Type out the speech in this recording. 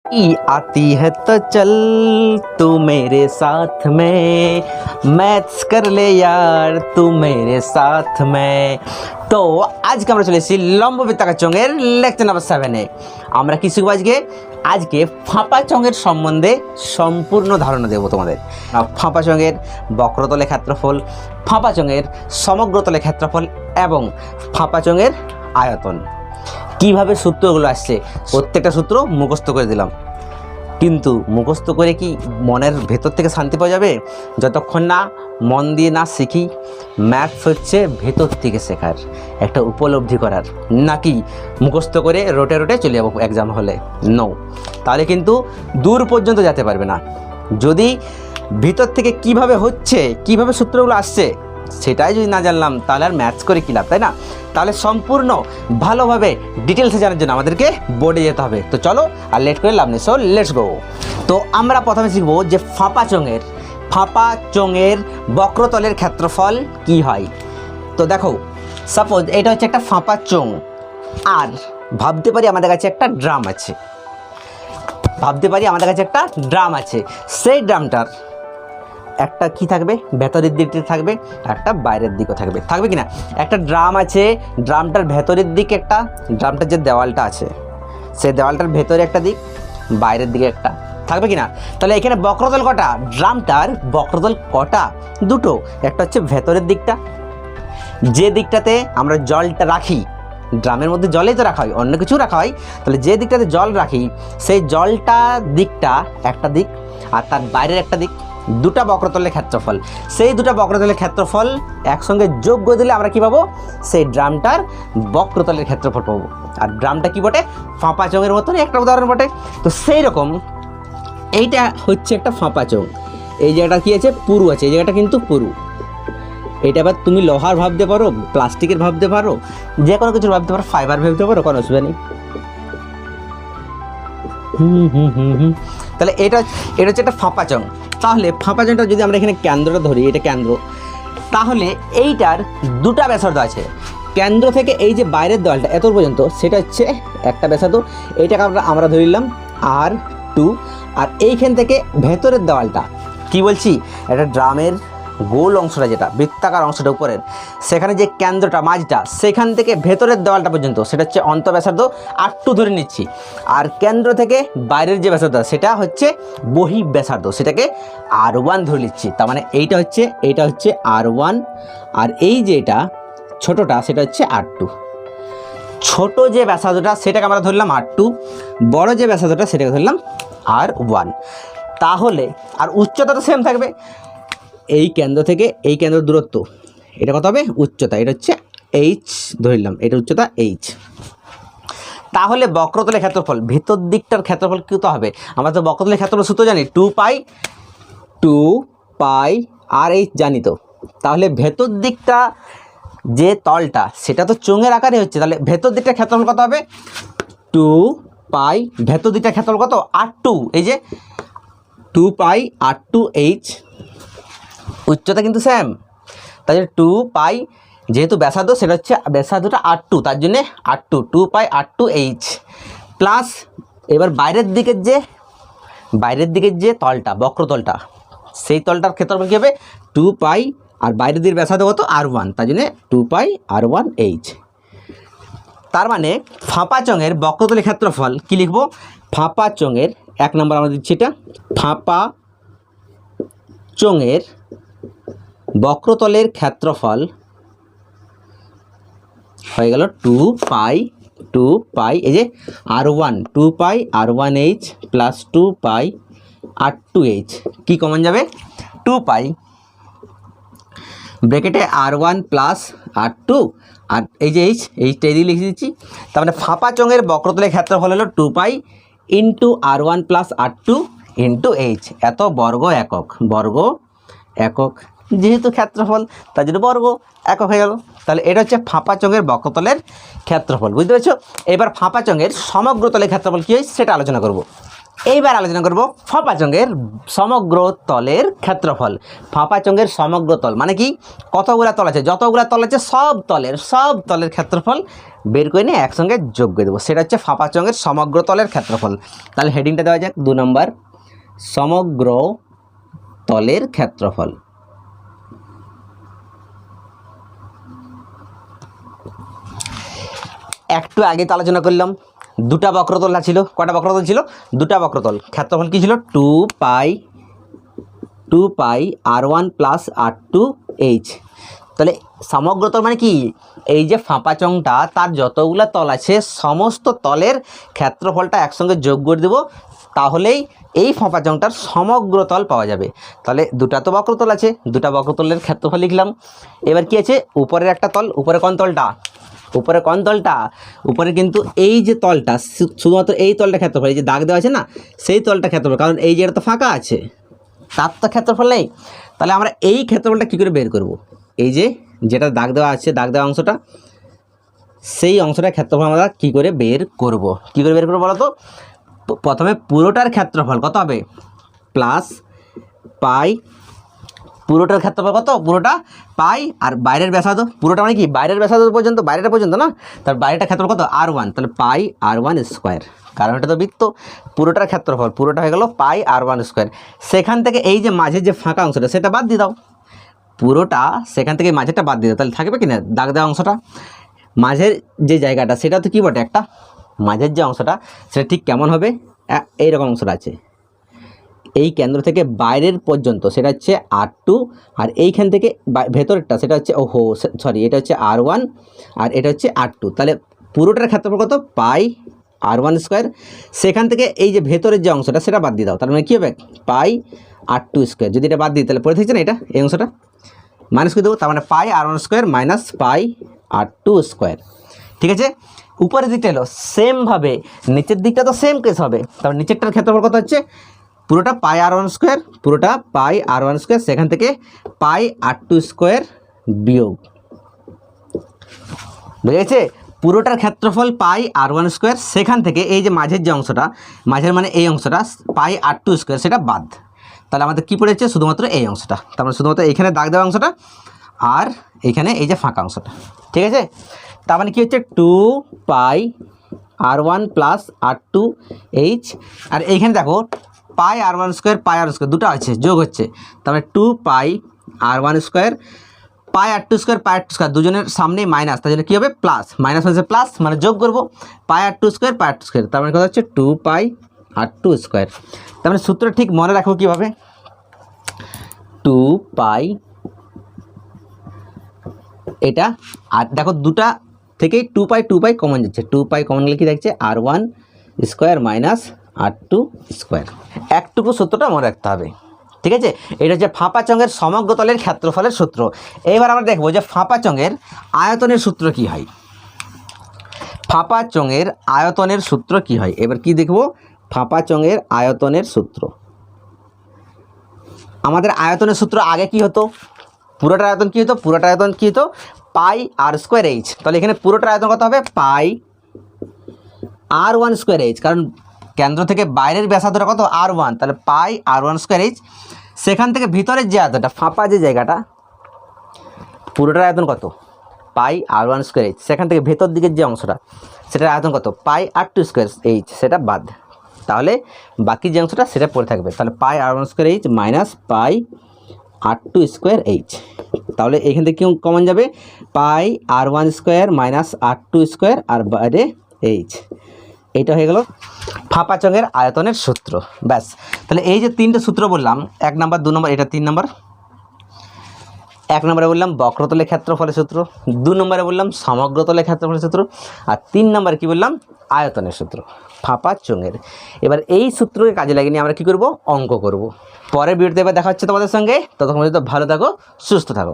आती है तो चल तू मेरे साथ में, मैथ्स कर ले यार तू मेरे साथ में। তো আজকে আমরা চলে এসেছি লম্ব বৃত্তাকার চোঙের লেকচার নাম্বার 7-এ। আমরা কি শিখব আজকে? আজকে ফাঁপা চোঙের সম্বন্ধে সম্পূর্ণ ধারণা দেব তোমাদের। ফাঁপা চোঙের বক্রতলের ক্ষেত্রফল, ফাঁপা চোঙের সমগ্রতলের ক্ষেত্রফল এবং ফাঁপা চোঙের আয়তন, কিভাবে সূত্রগুলো আসছে প্রত্যেকটা সূত্র মুখস্থ করে দিলাম। কিন্তু মুখস্থ করে কি মনের ভেতর থেকে শান্তি পাওয়া যাবে? যতক্ষণ না মন দিয়ে না শিখি। ম্যাথস হচ্ছে ভেতর থেকে শেখার, একটা উপলব্ধি করার, নাকি মুখস্থ করে রোটে রোটে চলে যাবো এক্সাম হলে। নো, তাহলে কিন্তু দূর পর্যন্ত যেতে পারবে না। যদি ভিতর থেকে কিভাবে হচ্ছে, কিভাবে সূত্রগুলো আসছে সেটাই যদি না জানলাম তাহলে আর ম্যাথস করে কী লাভ, তাই না? তাহলে সম্পূর্ণ ভালোভাবে ডিটেলসে জানার জন্য আমাদেরকে বোর্ডে যেতে হবে। তো চলো আর লেট করে লাভ নেই, সো লেটস গো। তো আমরা প্রথমে শিখবো যে ফাঁপা চোঙের বক্রতলের ক্ষেত্রফল কি হয়। তো দেখো, সাপোজ এটা হচ্ছে একটা ফাঁপা চোঙ, আর ভাবতে পারি আমাদের কাছে একটা ড্রাম আছে, সেই ড্রামটার একটা কি থাকবে, ভেতরের দিকটা থাকবে, একটা বাইরের দিকও থাকবে কি না? একটা ড্রাম আছে, ড্রামটার ভেতরের দিকে একটা, ড্রামটার যে দেওয়ালটা আছে সেই দেওয়ালটার ভেতরে একটা দিক, বাইরের দিকে একটা থাকবে কি না? তাহলে এখানে বক্রতল কটা? ড্রামটার বক্রতল কটা? দুটো। একটা হচ্ছে ভেতরের দিকটা, যে দিকটাতে আমরা জলটা রাখি, ড্রামের মধ্যে জলেই তো রাখা হয়, অন্য কিছু রাখা হয়। তাহলে যে দিকটাতে জল রাখি সেই জলটা দিকটা একটা দিক, আর তার বাইরের একটা দিক, দুটা বক্রতলের ক্ষেত্রফল। সেই দুটা বক্রতলের ক্ষেত্রফল একসঙ্গে যোগ করে দিলে আমরা কী পাবো? সেই ড্রামটার বক্রতলের ক্ষেত্রফল পাবো। আর ড্রামটা কী বটে? ফাঁপা চোঙের মতনই একটা উদাহরণ বটে। তো সেই রকম এইটা হচ্ছে একটা ফাঁপা চোঙ। এই জায়গাটা কী আছে? পুরু আছে, এই জায়গাটা কিন্তু পুরু। এটা এবার তুমি লোহার ভাবতে পারো, প্লাস্টিকের ভাবতে পারো, যে কোনো কিছুর ভাবতে পারো, ফাইবার ভাবতে পারো, কোনো অসুবিধা নেই। তাহলে এটা হচ্ছে একটা ফাঁপা চোঙ। তাহলে ফাঁপা চোঙটা যদি আমরা এখানে কেন্দ্রটা ধরি, এটা কেন্দ্র, তাহলে এইটার দুটা ব্যাসার্ধ আছে। কেন্দ্র থেকে এই যে বাইরের দেওয়ালটা এত পর্যন্ত, সেটা হচ্ছে একটা ব্যাসার্ধ, এইটাকে আমরা ধরে নিলাম R2। আর এইখান থেকে ভেতরের দেওয়ালটা কি বলছি, একটা ড্রামের গোল অংশটা, যেটা বৃত্তাকার অংশটা উপরের, সেখানে যে কেন্দ্রটা মাঝটা, সেখান থেকে ভেতরের দেওয়ালটা পর্যন্ত সেটা হচ্ছে অন্তঃব্যাসার্ধ R2 ধরে নিচ্ছি। আর কেন্দ্র থেকে বাইরের যে ব্যাসার্ধ সেটা হচ্ছে বহিঃ ব্যাসার্ধ, সেটাকে R1 ধরে নিচ্ছি। তার মানে এইটা হচ্ছে R1, আর এই যে এটা ছোটোটা সেটা হচ্ছে R2। ছোট যে ব্যাসার্ধটা সেটাকে আমরা ধরলাম R2, বড় যে ব্যাসার্ধটা সেটাকে ধরলাম R1। তাহলে আর উচ্চতা তো সেম থাকবে। এই কেন্দ্র থেকে এই কেন্দ্রের দূরত্ব, এটা কত হবে? উচ্চতা, এটা হচ্ছে H ধরলাম, এটা উচ্চতা H। তাহলে বক্রতলের ক্ষেত্রফল, ভেতর দিকটার ক্ষেত্রফল কত হবে? আমরা তো বক্রতলের ক্ষেত্রফল সূত্র জানি, 2 পাই RH জানি তো। তাহলে ভেতর দিকটা যে তলটা সেটা তো চোঙের আকারে হচ্ছে, তাহলে ভেতর দিকটার ক্ষেত্রফল কত হবে? 2 পাই, ভেতর দিকটার ক্ষেত্রফল কত? R2, এই যে 2πR2H। উচ্চতা কিন্তু সেম, তাহলে 2 পাই, যেহেতু ব্যাসার্ধ সেটা হচ্ছে ব্যাসার্ধটা R2, তার জন্যে R2, 2πR2H প্লাস, এবার বাইরের দিকের যে তলটা, বক্রতলটা, সেই তলটার ক্ষেত্রফল কী হবে? 2 পাই, আর বাইরের দিকের ব্যাসার্ধ কত? R1, তার জন্যে 2πR1H। তার মানে ফাঁপা চোঙের বক্রতলের ক্ষেত্রফল কী লিখবো? ফাঁপা চোঙের 1 নম্বর আমরা দিচ্ছি, এটা ফাঁপা চোঙের বক্রতলের ক্ষেত্রফল হয়ে গেল 2 পাই, এই যে R1, 2πR1H প্লাস 2πR2H, কি কমন যাবে? 2 পাই, ব্র্যাকেটে R1 প্লাস R2, আর এই যে এইচটা দিয়ে লিখে দিচ্ছি। তার মানে ফাঁপা চোঙের বক্রতলের ক্ষেত্রফল হলো 2 pi into R1 plus R2 into H। এত বর্গ একক, যেহেতু ক্ষেত্রফল তার জন্য বর্গ একক হয়ে গেল। তাহলে এটা হচ্ছে ফাঁপা চোঙের বক্রতলের ক্ষেত্রফল, বুঝতে পেরেছো? এবার ফাঁপা চোঙের সমগ্রতলের ক্ষেত্রফল কী হয় সেটা আলোচনা করব। এইবার আলোচনা করব ফাঁপা চোঙের সমগ্র তলের ক্ষেত্রফল। ফাঁপা চোঙের সমগ্র তল মানে কি, কতগুলা তল আছে, যতগুলা তল আছে সব তলের ক্ষেত্রফল বের করে নিয়ে একসঙ্গে যোগ করে দেবো, সেটা হচ্ছে ফাঁপা চোঙের সমগ্র তলের ক্ষেত্রফল। তাহলে হেডিংটা দেওয়া যাক 2 নম্বর, সমগ্র তলের ক্ষেত্রফল। একটু আগে তো আলোচনা করলাম দুটা বক্রতল ছিল, কটা বক্রতল ছিল, দুটা বক্রতল, ক্ষেত্রফল কি ছিল 2 পাই r1 প্লাস r2h। তাহলে সমগ্র তল মানে কি, এই যে ফাঁপা চোঙটা তার যতগুলো তল আছে সমস্ত তলের ক্ষেত্রফলটা একসঙ্গে যোগ করে দেবো, তাহলেই এই ফাঁপা চোঙটার সমগ্র তল পাওয়া যাবে। তাহলে দুটা তো বক্রতল আছে, দুটা বক্রতলের ক্ষেত্রফল লিখলাম। এবার কি আছে, উপরের একটা তল, উপরে কোন তলটা, উপরে কোন তলটা, উপরে কিন্তু এই যে তলটা, শুধুমাত্র এই তলটা ক্ষেত্রফল, এই যে দাগ দেওয়া আছে না সেই তলটা ক্ষেত্রফল, কারণ এই জায়গাটা তো ফাঁকা আছে, তার তো ক্ষেত্রফল নেই। তাহলে আমরা এই ক্ষেত্রফলটা কী করে বের করব, এই যে যেটা দাগ দেওয়া আছে, দাগ দেওয়া অংশটা, সেই অংশটার ক্ষেত্রফল আমরা কী করে বের করব, কী করে বের করবো বলো তো। প্রথমে পুরোটার ক্ষেত্রফল কত হবে, প্লাস পাই, পুরোটার ক্ষেত্রফল কত, পুরোটা পাই, আর বাইরের ব্যাসার্ধ, পুরোটা মানে কি বাইরের ব্যাসার্ধ পর্যন্ত, বাইরেটা পর্যন্ত না, তার বাইরেটা ক্ষেত্রফল কত r1, তাহলে পাই r1 স্কোয়ার, কারণ এটা তো বৃত্ত, পুরোটার ক্ষেত্রফল, পুরোটা হয়ে গেল পাই r1 স্কোয়ার। সেখান থেকে এই যে মাঝের যে ফাঁকা অংশটা সেটা বাদ দিয়ে দাও, পুরোটা সেখান থেকে মাঝেরটা বাদ দিয়ে দাও, তাহলে থাকবে কি না দাগ দেওয়া অংশটা, মাঝের যে জায়গাটা সেটা তো কী বটে একটা, মাঝের যে অংশটা সেটা ঠিক কেমন হবে, এইরকম অংশটা আছে, এই কেন্দ্র থেকে বাইরের পর্যন্ত সেটা হচ্ছে r2, আর এইখান থেকে ভেতরেরটা সেটা হচ্ছে সরি এটা হচ্ছে r1 আর এটা হচ্ছে r2, তাহলে পুরোটার ক্ষেত্রফল কত পাই r1 স্কোয়ার। সেখান থেকে এই যে ভেতরের যে অংশটা সেটা বাদ দিয়ে দাও, তার মানে কী হবে পাই r2 স্কোয়ার। যদি এটা বাদ দিই তাহলে পড়ে থাকছে না, এটা এই অংশটা মাইনাস করে দেবো, তার মানে পাই r1 square minus pi r2 square. ঠিক আছে, উপরের দিকটা এলো সেমভাবে, নিচের দিকটা তো সেম কেস হবে, তারপর নিচেরটার ক্ষেত্রফল কত হচ্ছে, পুরোটা পাই r1 স্কোয়ার, পুরোটা পাই r1 স্কোয়ার, সেখান থেকে পাই r2 স্কোয়ার বিয়োগ, বুঝে গেছে, পুরোটার ক্ষেত্রফল পাই r1 স্কোয়ার, সেখান থেকে এই যে মাঝের যে অংশটা, মাঝের মানে এই অংশটা পাই r2 স্কোয়ার সেটা বাদ, তাহলে আমাদের কী পড়েছে শুধুমাত্র এই অংশটা, তার মানে শুধুমাত্র এইখানে দাগ দেওয়া অংশটা আর এইখানে এই যে ফাঁকা অংশটা। ঠিক আছে, তার মানে কী হচ্ছে 2 পাই r1 প্লাস r2h, আর এইখানে দেখো পাই r1 স্কোয়ার পাই r স্কোয়ার দুটো আছে যোগ হচ্ছে, তারপরে 2 পাই r1 স্কোয়ার পাই r2 স্কোয়ার পাই r2 স্কোয়ার দুজনের সামনেই মাইনাস, তার জন্য কী হবে প্লাস, মাইনাস হচ্ছে প্লাস মানে যোগ করবো, পাই r2 স্কোয়ার পাই r2 স্কোয়ার, তার মানে কথা হচ্ছে 2 পাই r2 স্কোয়ার। তার মানে সূত্র ঠিক মনে রাখবো কীভাবে, 2 পাই এটা, আর দেখো দুটা থেকেই 2 পাই কমন যাচ্ছে, 2 পাই কমন গেলে কী দেখছে r1 square minus r2 square, একটুকু সূত্রটা মনে রাখতে হবে। ঠিক আছে, এটা হচ্ছে ফাঁপা চোঙের সমগ্র তলের ক্ষেত্রফলের সূত্র। এবার আমরা দেখব যে ফাঁপা চোঙের আয়তনের সূত্র কি হয়, ফাঁপা চোঙের আয়তনের সূত্র কি হয়। এবার কি দেখব, ফাঁপা চোঙের আয়তনের সূত্র। আমাদের আয়তনের সূত্র আগে কি হতো, পুরোটার আয়তন কী হতো, পুরোটার আয়তন কী হতো পাই r স্কোয়ার এইচ, তাহলে এখানে পুরোটার আয়তন কত হবে পাই r1 স্কোয়ার এইচ, কারণ কেন্দ্র থেকে বাইরের ব্যাসার্ধটা কত r1, তাহলে পাই r1 স্কোয়ার এইচ, সেখান থেকে ভিতরের যে আয়তনটা ফাঁপা যে জায়গাটা পুরোটার আয়তন কত পাই r1 স্কোয়ার এইচ, সেখান থেকে ভেতর দিকের যে অংশটা সেটার আয়তন কত পাই r2 স্কোয়ার এইচ, সেটা বাদ, তাহলে বাকি যে অংশটা সেটা পড়ে থাকবে, তাহলে pi r1 square H minus pi r2 square H, তাহলে এখান থেকে কি কমন যাবে pi r1 square minus r2 square আর বাইরে এইচ, এইটা হয়ে গেল ফাঁপা চোঙের আয়তনের সূত্র। ব্যাস, তাহলে এই যে তিনটে সূত্র বললাম, 1 নম্বর 2 নম্বর এটা 3 নম্বর, 1 নম্বরে বললাম বক্রতলের ক্ষেত্রফলের সূত্র, 2 নম্বরে বললাম সমগ্র তলের ক্ষেত্রফলের সূত্র, আর 3 নম্বরে কি বললাম আয়তনের সূত্র ফাঁপা চোঙের। এবার এই সূত্রকে কাজে লাগিয়ে নিয়ে আমরা কি করব, অঙ্ক করব। পরের ভিডিওতে এবার দেখা হচ্ছে তোমাদের সঙ্গে, ততক্ষণ পর্যন্ত ভালো থাকো, সুস্থ থাকো।